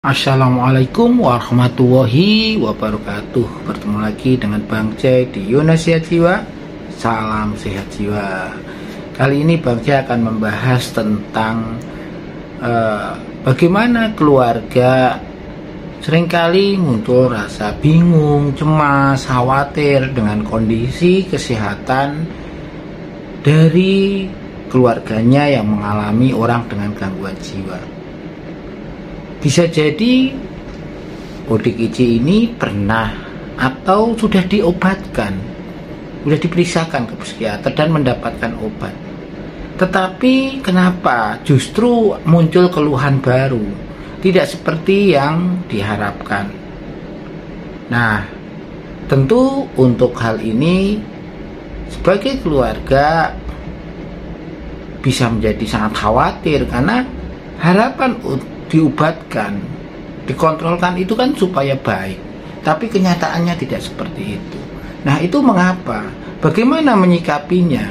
Assalamualaikum warahmatullahi wabarakatuh. Bertemu lagi dengan Bang Jai di Yona Sehat Jiwa. Salam sehat jiwa. Kali ini Bang Jai akan membahas tentang bagaimana keluarga seringkali muncul rasa bingung, cemas, khawatir dengan kondisi kesehatan dari keluarganya yang mengalami orang dengan gangguan jiwa. Bisa jadi ODGJ ini pernah atau sudah diobatkan, sudah diperiksakan ke psikiater dan mendapatkan obat. Tetapi kenapa justru muncul keluhan baru, tidak seperti yang diharapkan? Nah, tentu untuk hal ini sebagai keluarga bisa menjadi sangat khawatir karena harapan diubatkan, dikontrolkan itu kan supaya baik, tapi kenyataannya tidak seperti itu. Nah, itu mengapa? Bagaimana menyikapinya?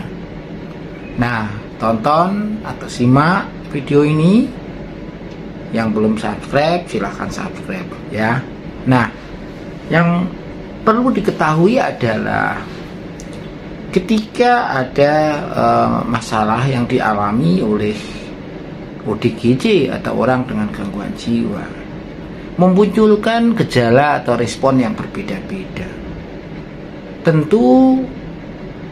Nah, tonton atau simak video ini. Yang belum subscribe silahkan subscribe ya. Nah, yang perlu diketahui adalah ketika ada masalah yang dialami oleh ODGJ atau orang dengan gangguan jiwa, memunculkan gejala atau respon yang berbeda-beda. Tentu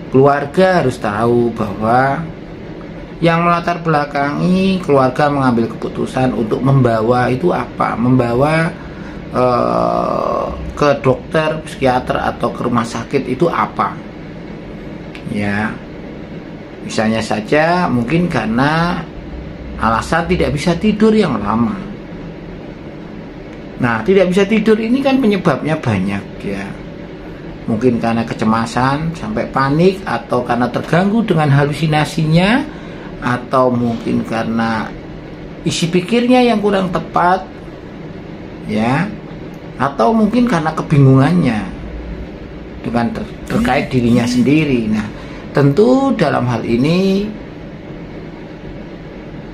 keluarga harus tahu bahwa yang melatar belakangi keluarga mengambil keputusan untuk membawa itu apa, membawa ke dokter, psikiater atau ke rumah sakit itu apa ya. Misalnya saja mungkin karena alasan tidak bisa tidur yang lama. Nah, tidak bisa tidur ini kan penyebabnya banyak ya. Mungkin karena kecemasan sampai panik, atau karena terganggu dengan halusinasinya, atau mungkin karena isi pikirnya yang kurang tepat ya, atau mungkin karena kebingungannya dengan terkait dirinya sendiri. Nah, tentu dalam hal ini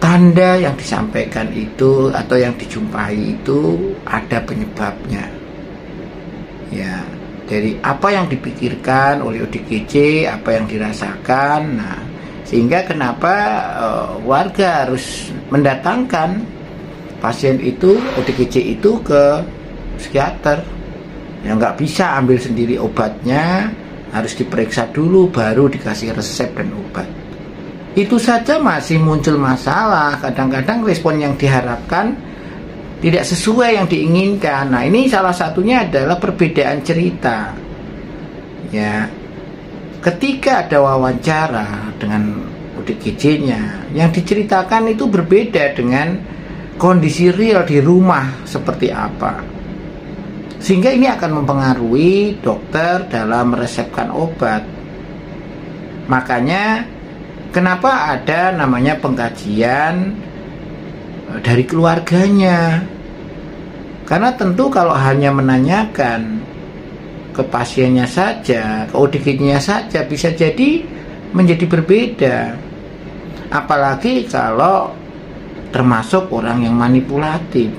tanda yang disampaikan itu atau yang dijumpai itu ada penyebabnya ya, dari apa yang dipikirkan oleh ODGJ, apa yang dirasakan. Nah, sehingga kenapa warga harus mendatangkan pasien itu, ODGJ itu, ke psikiater. Ya, nggak bisa ambil sendiri obatnya, harus diperiksa dulu baru dikasih resep dan obat. Itu saja masih muncul masalah. Kadang-kadang respon yang diharapkan tidak sesuai yang diinginkan. Nah, ini salah satunya adalah perbedaan cerita ya. Ketika ada wawancara dengan ODGJ-nya, yang diceritakan itu berbeda dengan kondisi real di rumah seperti apa, sehingga ini akan mempengaruhi dokter dalam meresepkan obat. Makanya kenapa ada namanya pengkajian dari keluarganya? Karena tentu kalau hanya menanyakan ke pasiennya saja, ke ODGJ-nya saja, bisa jadi menjadi berbeda. Apalagi kalau termasuk orang yang manipulatif,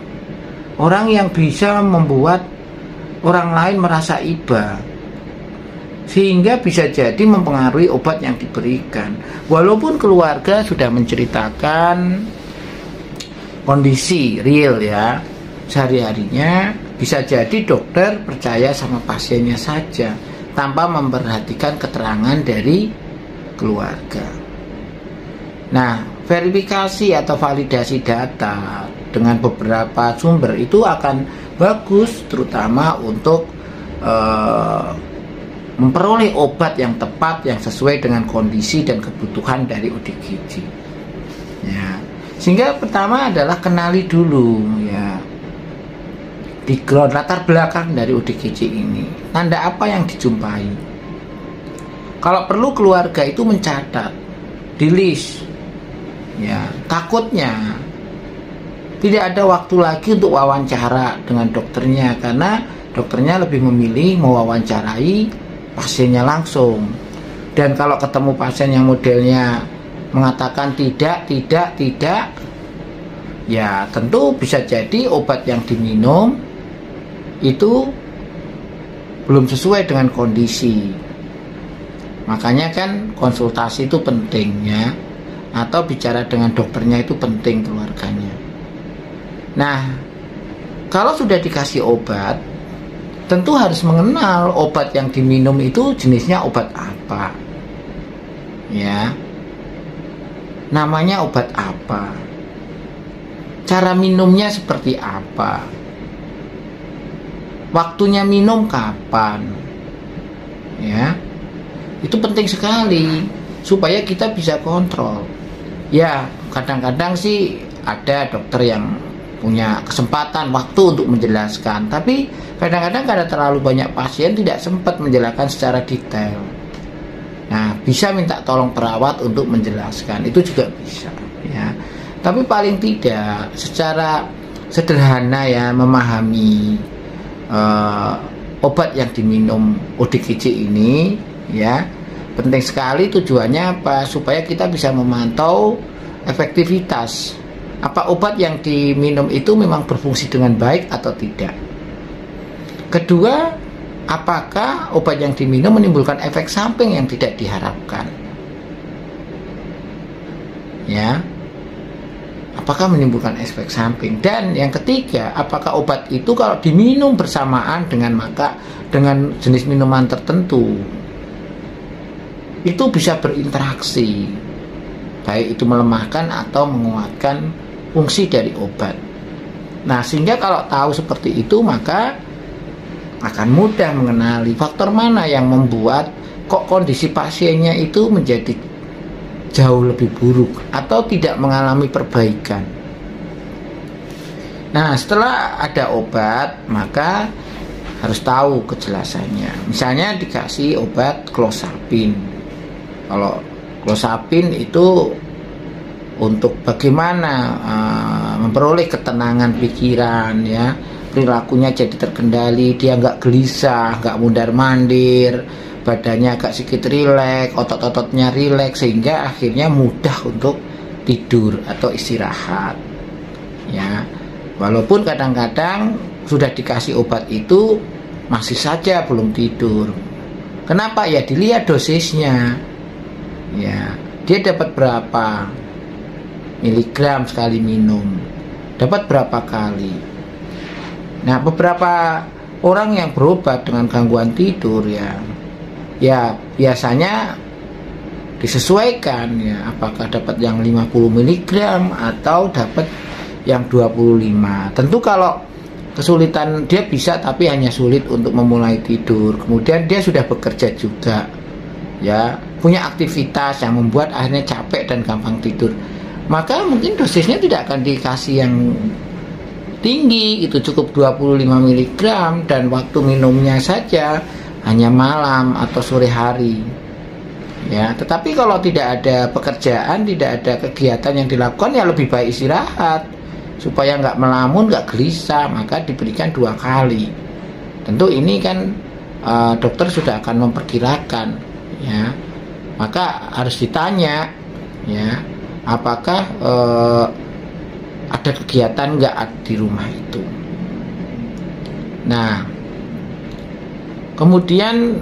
orang yang bisa membuat orang lain merasa iba, sehingga bisa jadi mempengaruhi obat yang diberikan. Walaupun keluarga sudah menceritakan kondisi real ya, sehari-harinya, bisa jadi dokter percaya sama pasiennya saja tanpa memperhatikan keterangan dari keluarga. Nah, verifikasi atau validasi data dengan beberapa sumber itu akan bagus, terutama untuk memperoleh obat yang tepat, yang sesuai dengan kondisi dan kebutuhan dari ODGJ ya. Sehingga pertama adalah kenali dulu ya, background, latar belakang dari ODGJ ini, tanda apa yang dijumpai. Kalau perlu keluarga itu mencatat di list ya. Takutnya tidak ada waktu lagi untuk wawancara dengan dokternya, karena dokternya lebih memilih mewawancarai pasiennya langsung. Dan kalau ketemu pasien yang modelnya mengatakan tidak, Ya tentu bisa jadi obat yang diminum itu belum sesuai dengan kondisi. Makanya kan konsultasi itu penting ya, atau bicara dengan dokternya itu penting, keluarganya. Nah, kalau sudah dikasih obat, tentu harus mengenal obat yang diminum itu jenisnya obat apa. Ya. Namanya obat apa? Cara minumnya seperti apa? Waktunya minum kapan? Ya. Itu penting sekali supaya kita bisa kontrol. Ya, kadang-kadang sih ada dokter yang punya kesempatan waktu untuk menjelaskan, tapi kadang-kadang karena terlalu banyak pasien tidak sempat menjelaskan secara detail. Nah, bisa minta tolong perawat untuk menjelaskan, itu juga bisa ya. Tapi paling tidak secara sederhana ya, memahami obat yang diminum ODGJ ini ya, penting sekali. Tujuannya apa? Supaya kita bisa memantau efektivitas, apa obat yang diminum itu memang berfungsi dengan baik atau tidak. Kedua, apakah obat yang diminum menimbulkan efek samping yang tidak diharapkan? Ya, apakah menimbulkan efek samping? Dan yang ketiga, apakah obat itu kalau diminum bersamaan dengan jenis minuman tertentu itu bisa berinteraksi, baik itu melemahkan atau menguatkan fungsi dari obat. Nah, sehingga kalau tahu seperti itu, maka akan mudah mengenali faktor mana yang membuat kok kondisi pasiennya itu menjadi jauh lebih buruk atau tidak mengalami perbaikan. Nah, setelah ada obat, maka harus tahu kejelasannya. Misalnya dikasih obat clozapine. Kalau clozapine itu untuk bagaimana memperoleh ketenangan pikiran ya, perilakunya jadi terkendali, dia nggak gelisah, nggak mundar-mandir, badannya agak sedikit rileks, otot-ototnya rileks, sehingga akhirnya mudah untuk tidur atau istirahat ya. Walaupun kadang-kadang sudah dikasih obat itu masih saja belum tidur. Kenapa? Ya dilihat dosisnya ya, dia dapat berapa miligram sekali minum, dapat berapa kali. Nah, beberapa orang yang berobat dengan gangguan tidur ya biasanya disesuaikan ya, apakah dapat yang 50 mg atau dapat yang 25. Tentu kalau kesulitan dia bisa, tapi hanya sulit untuk memulai tidur. Kemudian dia sudah bekerja juga ya, punya aktivitas yang membuat akhirnya capek dan gampang tidur, maka mungkin dosisnya tidak akan dikasih yang tinggi, itu cukup 25 mg dan waktu minumnya saja hanya malam atau sore hari ya. Tetapi kalau tidak ada pekerjaan, tidak ada kegiatan yang dilakukan, ya lebih baik istirahat supaya nggak melamun, nggak gelisah, maka diberikan 2 kali. Tentu ini kan dokter sudah akan memperkirakan ya, maka harus ditanya ya, apakah ada kegiatan nggak di rumah itu. Nah, kemudian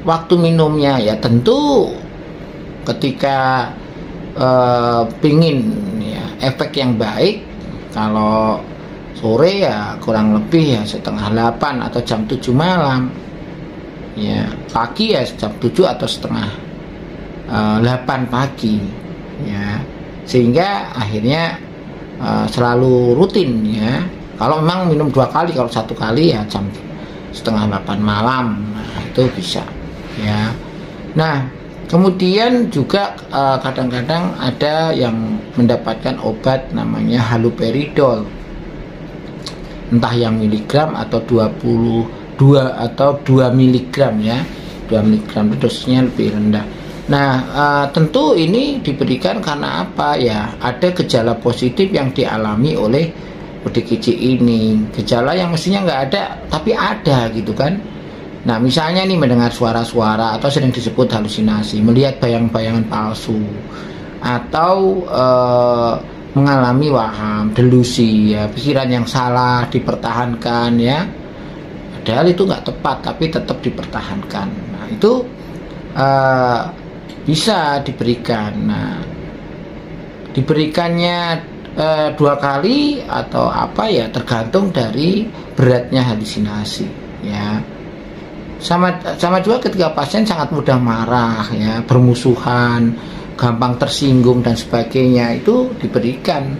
waktu minumnya ya, tentu ketika pingin ya efek yang baik, kalau sore ya kurang lebih ya setengah 8 atau jam 7 malam ya, pagi ya jam 7 atau setengah 8 pagi ya, sehingga akhirnya selalu rutin ya. Kalau memang minum 2 kali, kalau 1 kali ya jam setengah 8 malam, nah, itu bisa ya. Nah, kemudian juga kadang-kadang ada yang mendapatkan obat namanya haloperidol, entah yang miligram atau 22 atau 2 miligram ya. 2 miligram itu dosisnya lebih rendah. Nah, tentu ini diberikan karena apa ya? Ada gejala positif yang dialami oleh ODGJ ini, gejala yang mestinya nggak ada tapi ada gitu kan. Nah, misalnya nih mendengar suara-suara atau sering disebut halusinasi, melihat bayang-bayangan palsu, atau mengalami waham, delusi, ya, pikiran yang salah dipertahankan, ya, padahal itu nggak tepat tapi tetap dipertahankan. Nah, itu bisa diberikan. Nah, diberikannya 2 kali atau apa ya, tergantung dari beratnya halusinasi, ya. Sama juga ketika pasien sangat mudah marah, ya, bermusuhan, gampang tersinggung dan sebagainya, itu diberikan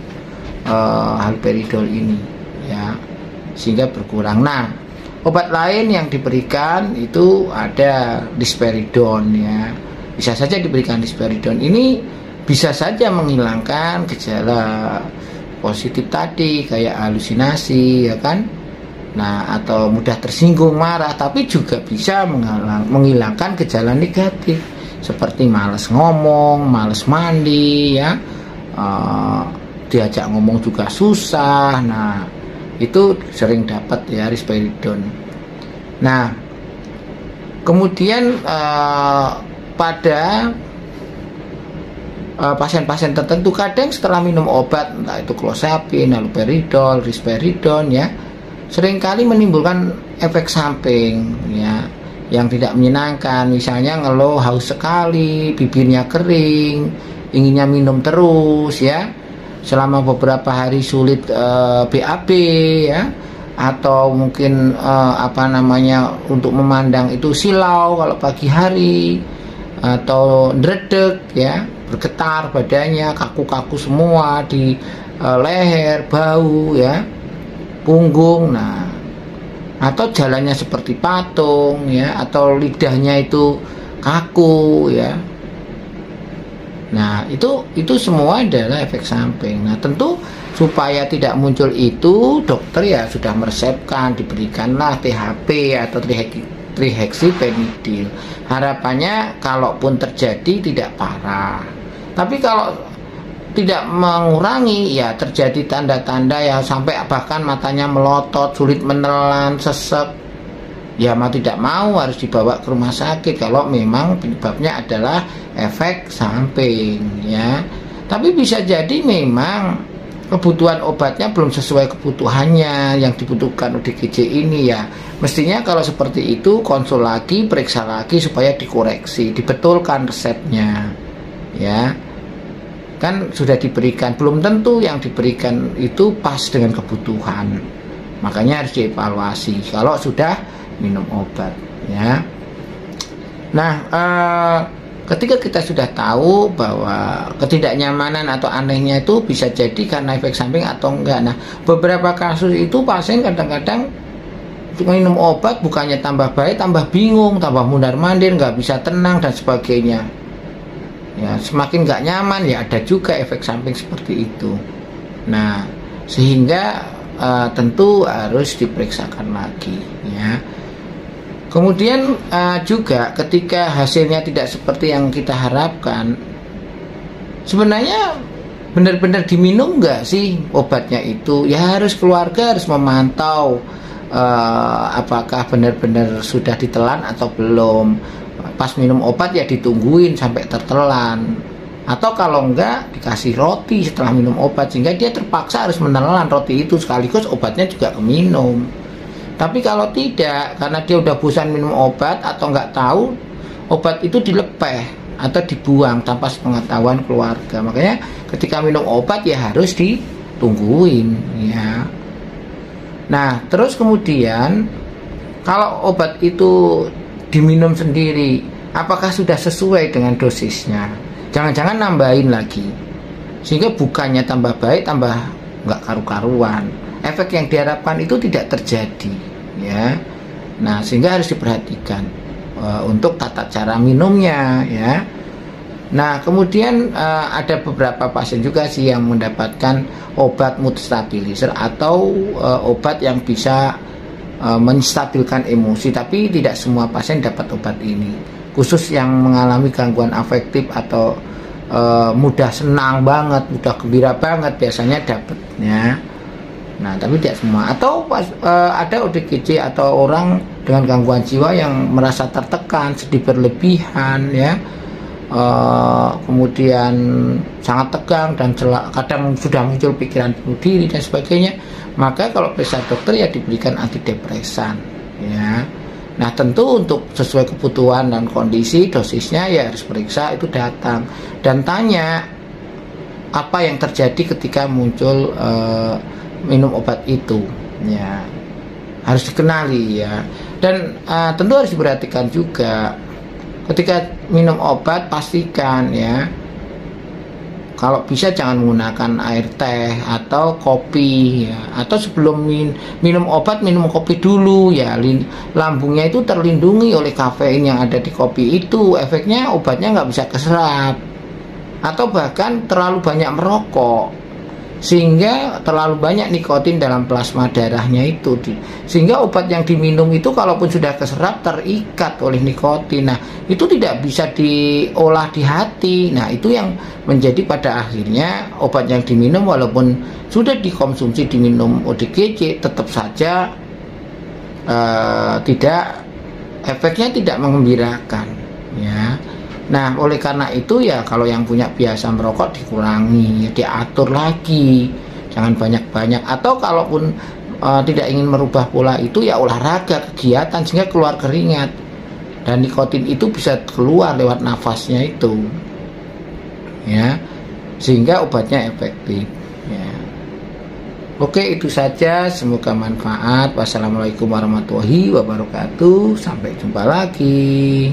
haloperidol ini, ya, sehingga berkurang. Nah, obat lain yang diberikan itu ada risperidon, ya. Bisa saja diberikan risperidon. Ini bisa saja menghilangkan gejala positif tadi kayak halusinasi, ya kan. Nah, atau mudah tersinggung, marah, tapi juga bisa menghilangkan gejala negatif seperti malas ngomong, malas mandi, ya, diajak ngomong juga susah. Nah, itu sering dapat, ya, risperidon. Nah, kemudian pada pasien-pasien tertentu kadang setelah minum obat, entah itu clozapine, haloperidol, risperidon, ya, seringkali menimbulkan efek samping, ya, yang tidak menyenangkan. Misalnya ngeluh haus sekali, bibirnya kering, inginnya minum terus, ya, selama beberapa hari sulit BAB, ya, atau mungkin untuk memandang itu silau kalau pagi hari, atau ndredeg, ya, bergetar badannya, kaku-kaku semua di leher, bau, ya, punggung. Nah, atau jalannya seperti patung, ya, atau lidahnya itu kaku, ya. Nah, itu semua adalah efek samping. Nah, tentu supaya tidak muncul itu, dokter ya sudah meresepkan, diberikanlah THP atau trihexyphenidyl. Harapannya kalaupun terjadi tidak parah. Tapi kalau tidak mengurangi, ya terjadi tanda-tanda ya sampai bahkan matanya melotot, sulit menelan, sesek, ya mau tidak mau harus dibawa ke rumah sakit kalau memang penyebabnya adalah efek samping, ya. Tapi bisa jadi memang kebutuhan obatnya belum sesuai kebutuhannya yang dibutuhkan ODGJ ini, ya. Mestinya kalau seperti itu konsul lagi, periksa lagi supaya dikoreksi, dibetulkan resepnya, ya. Kan sudah diberikan, belum tentu yang diberikan itu pas dengan kebutuhan, makanya harus dievaluasi kalau sudah minum obat, ya. Nah, ketika kita sudah tahu bahwa ketidaknyamanan atau anehnya itu bisa jadi karena efek samping atau enggak. Nah, beberapa kasus itu pasien kadang-kadang minum obat bukannya tambah baik, tambah bingung, tambah mundar-mandir, nggak bisa tenang dan sebagainya. Ya, semakin nggak nyaman, ya ada juga efek samping seperti itu. Nah, sehingga tentu harus diperiksakan lagi, ya. Kemudian juga ketika hasilnya tidak seperti yang kita harapkan, sebenarnya benar-benar diminum nggak sih obatnya itu? Ya harus keluarga harus memantau apakah benar-benar sudah ditelan atau belum. Pas minum obat ya ditungguin sampai tertelan, atau kalau enggak dikasih roti setelah minum obat sehingga dia terpaksa harus menelan roti itu sekaligus obatnya juga keminum. Tapi kalau tidak, karena dia udah bosan minum obat atau nggak tahu, obat itu dilepeh atau dibuang tanpa sepengetahuan keluarga. Makanya ketika minum obat ya harus ditungguin, ya. Nah, terus kemudian kalau obat itu diminum sendiri, apakah sudah sesuai dengan dosisnya? Jangan-jangan nambahin lagi, sehingga bukannya tambah baik, tambah nggak karu-karuan. Efek yang diharapkan itu tidak terjadi, ya. Nah, sehingga harus diperhatikan untuk tata cara minumnya, ya. Nah, kemudian ada beberapa pasien juga sih yang mendapatkan obat mood stabilizer atau obat yang bisa menstabilkan emosi, tapi tidak semua pasien dapat obat ini. Khusus yang mengalami gangguan afektif atau mudah senang banget, mudah gembira banget biasanya dapatnya. Nah, tapi tidak semua. Atau ada ODGJ atau orang dengan gangguan jiwa yang merasa tertekan, sedih berlebihan, ya, kemudian sangat tegang dan kadang sudah muncul pikiran bunuh diri dan sebagainya, maka kalau periksa dokter ya diberikan antidepresan ya. Nah tentu untuk sesuai kebutuhan dan kondisi dosisnya ya harus periksa, itu datang dan tanya apa yang terjadi ketika muncul minum obat itu ya, harus dikenali ya. Dan tentu harus diperhatikan juga ketika minum obat, pastikan ya kalau bisa jangan menggunakan air teh atau kopi ya, atau sebelum minum obat minum kopi dulu ya, lambungnya itu terlindungi oleh kafein yang ada di kopi itu, efeknya obatnya nggak bisa keserap. Atau bahkan terlalu banyak merokok sehingga terlalu banyak nikotin dalam plasma darahnya itu, sehingga obat yang diminum itu kalaupun sudah keserap terikat oleh nikotin. Nah itu tidak bisa diolah di hati. Nah itu yang menjadi pada akhirnya obat yang diminum walaupun sudah dikonsumsi diminum ODGJ tetap saja efeknya tidak menggembirakan ya. Nah oleh karena itu ya kalau yang punya biasa merokok dikurangi, diatur lagi, jangan banyak-banyak. Atau kalaupun tidak ingin merubah pola itu ya olahraga, kegiatan sehingga keluar keringat dan nikotin itu bisa keluar lewat nafasnya itu ya, sehingga obatnya efektif ya. Oke, itu saja, semoga manfaat. Wassalamualaikum warahmatullahi wabarakatuh, sampai jumpa lagi.